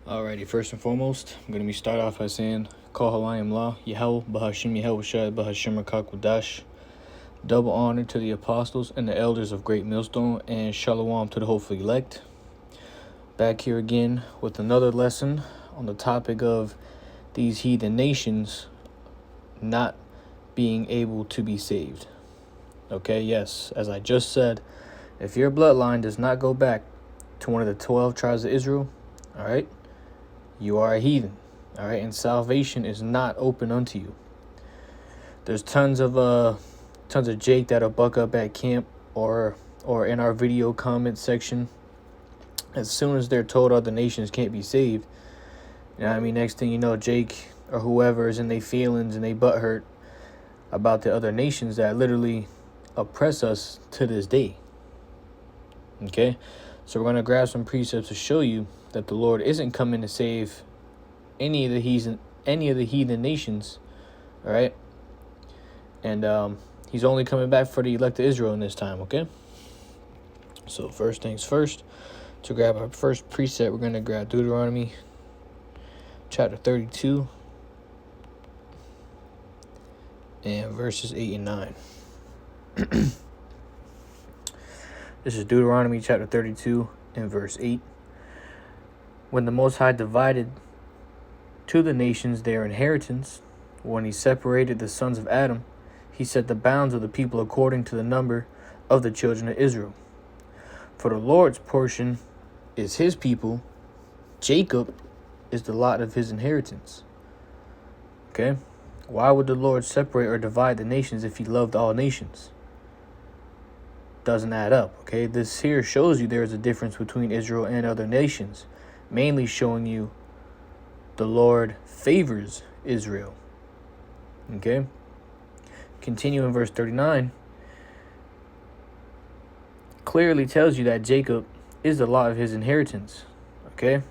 Alrighty, first and foremost, I'm going to start off by saying, Call Halayim La, Yahweh, Bahashim Yahweh Shai, Bahashim Rakakwadash. Double honor to the apostles and the elders of Great Millstone, and Shalom to the hopefully elect. Back here again with another lesson on the topic of these heathen nations not being able to be saved. Okay, yes, as I just said, if your bloodline does not go back to one of the 12 tribes of Israel, all right, you are a heathen, all right, and salvation is not open unto you. There's tons of Jake that'll buck up at camp or in our video comment section as soon as they're told other nations can't be saved. You know what I mean? Next thing you know, Jake or whoever is in their feelings and they butthurt about the other nations that literally oppress us to this day. Okay? So we're going to grab some precepts to show you that the Lord isn't coming to save any of the heathen nations, all right? And he's only coming back for the elect of Israel in this time, okay? So first things first, to grab our first precept, we're going to grab Deuteronomy chapter 32 and verses 8 and 9. This is Deuteronomy chapter 32 and verse 8. When the Most High divided to the nations their inheritance, when he separated the sons of Adam, he set the bounds of the people according to the number of the children of Israel. For the Lord's portion is his people, Jacob is the lot of his inheritance. Okay? Why would the Lord separate or divide the nations if he loved all nations? Doesn't add up, okay? This here shows you there is a difference between Israel and other nations, mainly showing you the Lord favors Israel. Okay? Continue in verse 39. Clearly tells you that Jacob is the lot of his inheritance. Okay?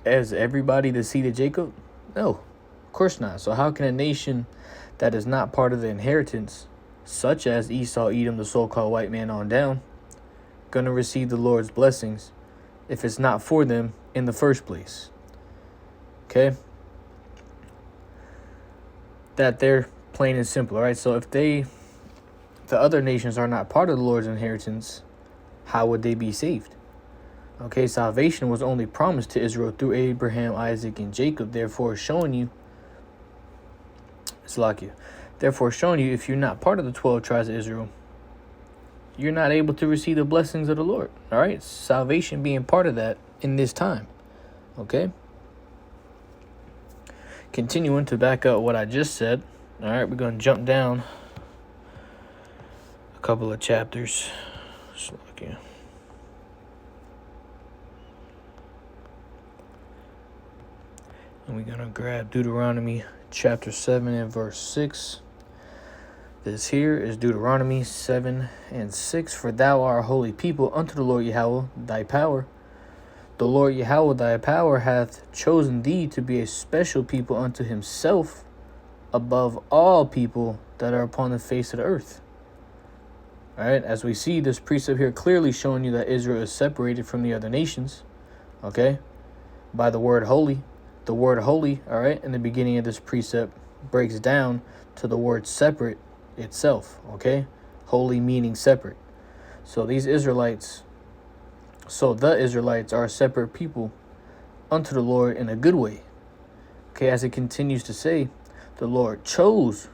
As everybody the seed of Jacob? No, of course not. So how can a nation that is not part of the inheritance, such as Esau, Edom, the so-called white man on down, gonna receive the Lord's blessings if it's not for them in the first place? Okay? That they're plain and simple, all right? So if the other nations are not part of the Lord's inheritance, how would they be saved? Okay, salvation was only promised to Israel through Abraham, Isaac, and Jacob, therefore showing you, if you're not part of the 12 tribes of Israel, you're not able to receive the blessings of the Lord, all right? Salvation being part of that in this time, okay? Continuing to back up what I just said, all right, we're going to jump down a couple of chapters. And we're going to grab Deuteronomy chapter 7 and verse 6. This here is Deuteronomy 7 and 6. For thou art a holy people unto the Lord Yahweh, thy power. The Lord Yahweh, thy power, hath chosen thee to be a special people unto himself above all people that are upon the face of the earth. All right, as we see this precept here clearly showing you that Israel is separated from the other nations, okay, by the word holy. The word holy, all right, in the beginning of this precept breaks down to the word separate itself, okay? Holy meaning separate. So the Israelites are a separate people unto the Lord in a good way. Okay, as it continues to say, the Lord chose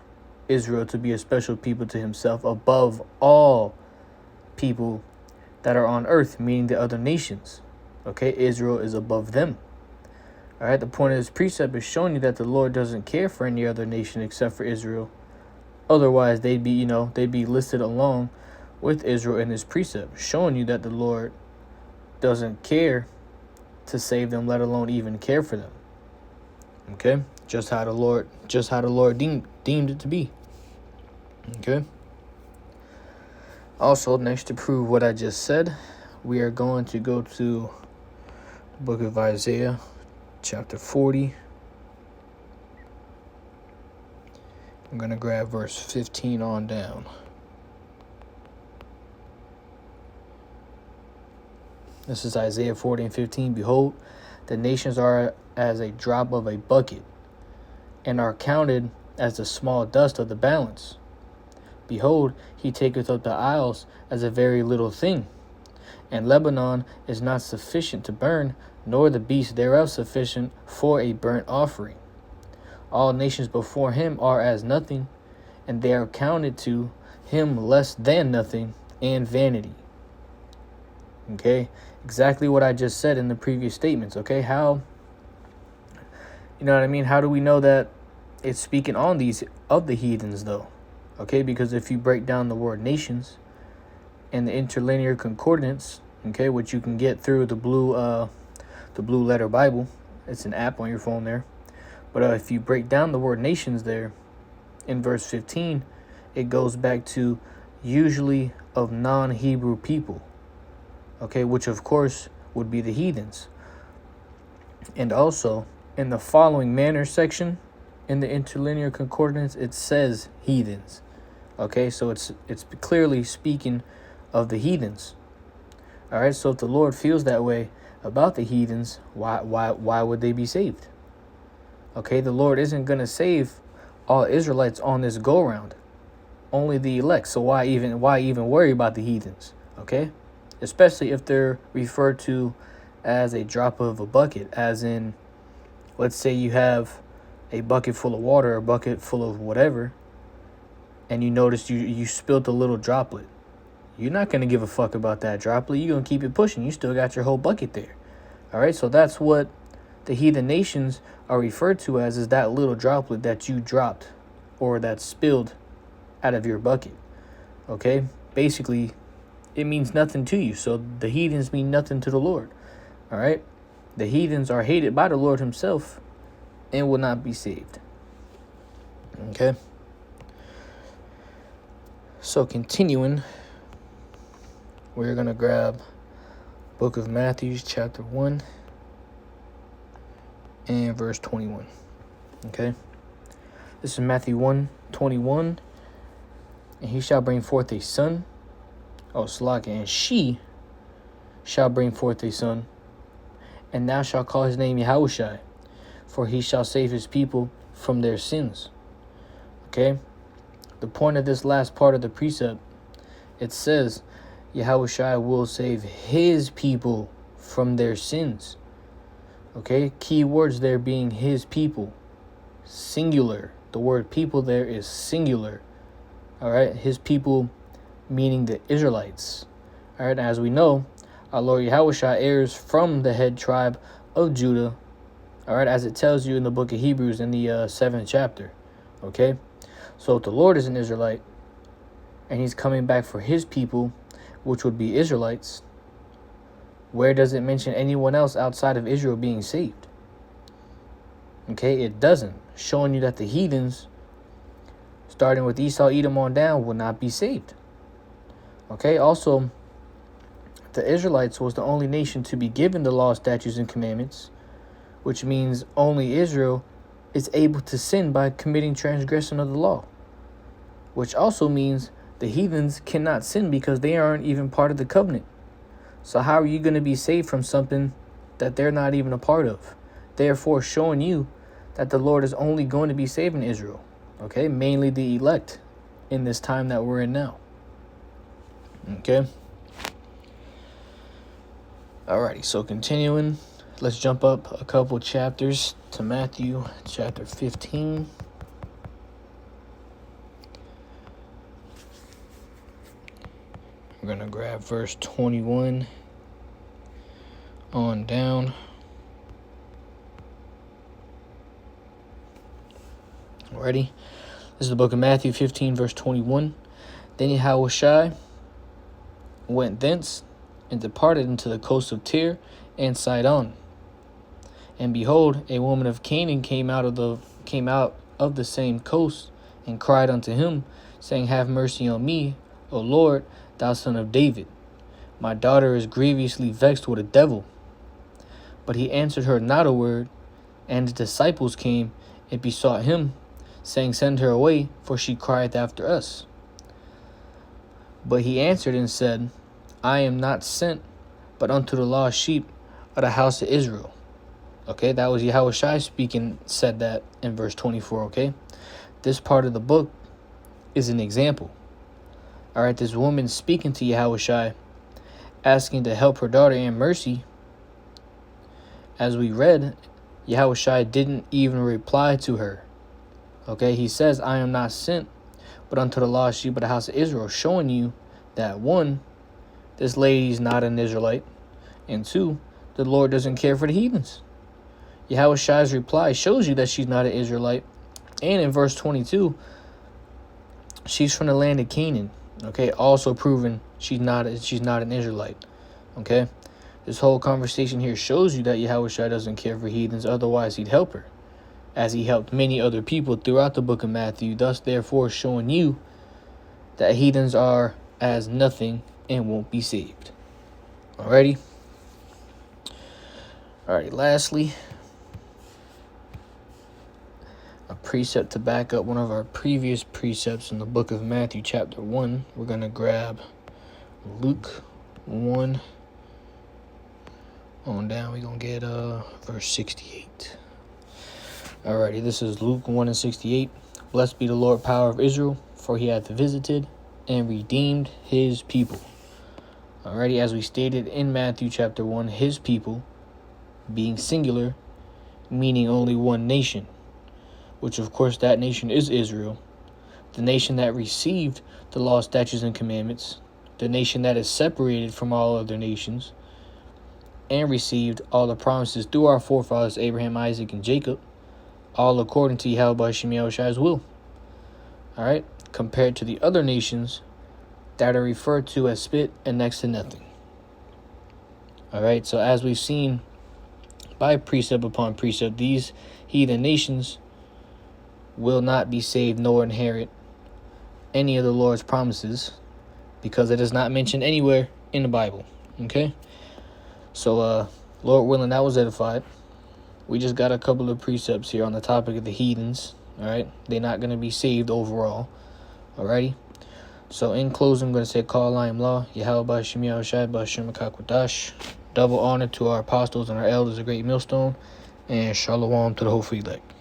Israel to be a special people to himself above all people that are on earth, meaning the other nations. Okay, Israel is above them. All right, the point of this precept is showing you that the Lord doesn't care for any other nation except for Israel. Otherwise, they'd be listed along with Israel in this precept, showing you that the Lord doesn't care to save them, let alone even care for them. Okay, just how the Lord deemed it to be. Okay. Also, next, to prove what I just said, we are going to go to the book of Isaiah, chapter 40. I'm going to grab verse 15 on down. This is Isaiah 40 and 15. Behold, The nations are as a drop of a bucket, and are counted as the small dust of the balance. Behold, he taketh up the isles as a very little thing. And Lebanon is not sufficient to burn, nor the beast thereof sufficient for a burnt offering. All nations before him are as nothing, and they are counted to him less than nothing, and vanity. Okay, exactly what I just said in the previous statements. Okay, how, you know what I mean? How do we know that it's speaking on these of the heathens, though? Okay, because if you break down the word nations and the interlinear concordance, okay, which you can get through the blue letter Bible, it's an app on your phone there. But if you break down the word nations there in verse 15, it goes back to usually of non-Hebrew people, okay, which of course would be the heathens. And also in the following manner section in the interlinear concordance, it says heathens. Okay, so it's clearly speaking of the heathens. All right, so if the Lord feels that way about the heathens, why would they be saved? Okay, the Lord isn't going to save all Israelites on this go round, only the elect. So why even worry about the heathens? Okay, especially if they're referred to as a drop of a bucket, as in, let's say you have a bucket full of water, a bucket full of whatever, and you notice you spilled a little droplet. You're not going to give a fuck about that droplet. You're going to keep it pushing. You still got your whole bucket there. All right, so that's what the heathen nations are referred to as, is that little droplet that you dropped or that spilled out of your bucket. Okay, basically, it means nothing to you. So the heathens mean nothing to the Lord. All right, the heathens are hated by the Lord himself and will not be saved. Okay, so continuing, we're going to grab book of Matthew chapter 1 and verse 21. Okay, this is Matthew 1:21. And he shall bring forth a son. And she shall bring forth a son, and thou shalt call his name Yahushai, for he shall save his people from their sins. Okay, the point of this last part of the precept, it says Yahushai will save his people from their sins. Okay, key words there being his people, singular. The word people there is singular. All right, his people meaning the Israelites. All right, as we know, our Lord Yahushua heirs from the head tribe of Judah. All right, as it tells you in the book of Hebrews in the 7th chapter. Okay, so if the Lord is an Israelite and he's coming back for his people, which would be Israelites, where does it mention anyone else outside of Israel being saved? Okay, it doesn't, showing you that the heathens, starting with Esau, Edom on down, will not be saved. Okay, also, the Israelites was the only nation to be given the law, statutes, and commandments, which means only Israel is able to sin by committing transgression of the law, which also means the heathens cannot sin because they aren't even part of the covenant. So how are you going to be saved from something that they're not even a part of? Therefore, showing you that the Lord is only going to be saving Israel. Okay, mainly the elect in this time that we're in now. Okay. Alrighty, so continuing, let's jump up a couple chapters to Matthew chapter 15. We're going to grab verse 21 on down. Alrighty. This is the book of Matthew 15, verse 21. Then Yahushua went thence and departed into the coast of Tyre and Sidon. And behold, a woman of Canaan came out of the same coast and cried unto him, saying, Have mercy on me, O Lord, thou son of David. My daughter is grievously vexed with a devil. But he answered her not a word. And the disciples came and besought him, saying, Send her away, for she crieth after us. But he answered and said, I am not sent but unto the lost sheep of the house of Israel. Okay, that was Yahushua speaking, said that in verse 24, okay? This part of the book is an example. All right, this woman speaking to Yahushua, asking to help her daughter in mercy. As we read, Yahushua didn't even reply to her. Okay, he says, I am not sent, but unto the lost sheep of the house of Israel, showing you that, one, this lady's not an Israelite, and two, the Lord doesn't care for the heathens. Yahushua's reply shows you that she's not an Israelite. And in verse 22, she's from the land of Canaan. Okay, also proving she's not an Israelite. Okay, this whole conversation here shows you that Yahushua doesn't care for heathens. Otherwise, he'd help her, as he helped many other people throughout the book of Matthew. Thus, therefore, showing you that heathens are as nothing and won't be saved. Alrighty. Alrighty. Lastly, a precept to back up one of our previous precepts in the book of Matthew chapter 1. We're going to grab Luke 1 on down. We're going to get verse 68. Alrighty, this is Luke 1 and 68. Blessed be the Lord, power of Israel, for he hath visited and redeemed his people. Alrighty, as we stated in Matthew chapter 1, his people being singular, meaning only one nation, which of course that nation is Israel, the nation that received the law, statutes, and commandments, the nation that is separated from all other nations, and received all the promises through our forefathers Abraham, Isaac, and Jacob, all according to Yahushua's will. Alright, compared to the other nations that are referred to as spit and next to nothing. Alright, so as we've seen by precept upon precept, these heathen nations will not be saved nor inherit any of the Lord's promises, because it is not mentioned anywhere in the Bible. Okay, so Lord willing, that was edified. We just got a couple of precepts here on the topic of the heathens. All right, they're not going to be saved overall. Alrighty, so in closing, I'm going to say, Call I am law, Yahweh Shem Yahushai B'Hashem Makakwadash. Double honor to our apostles and our elders, a great millstone, and shalom to the whole free elect.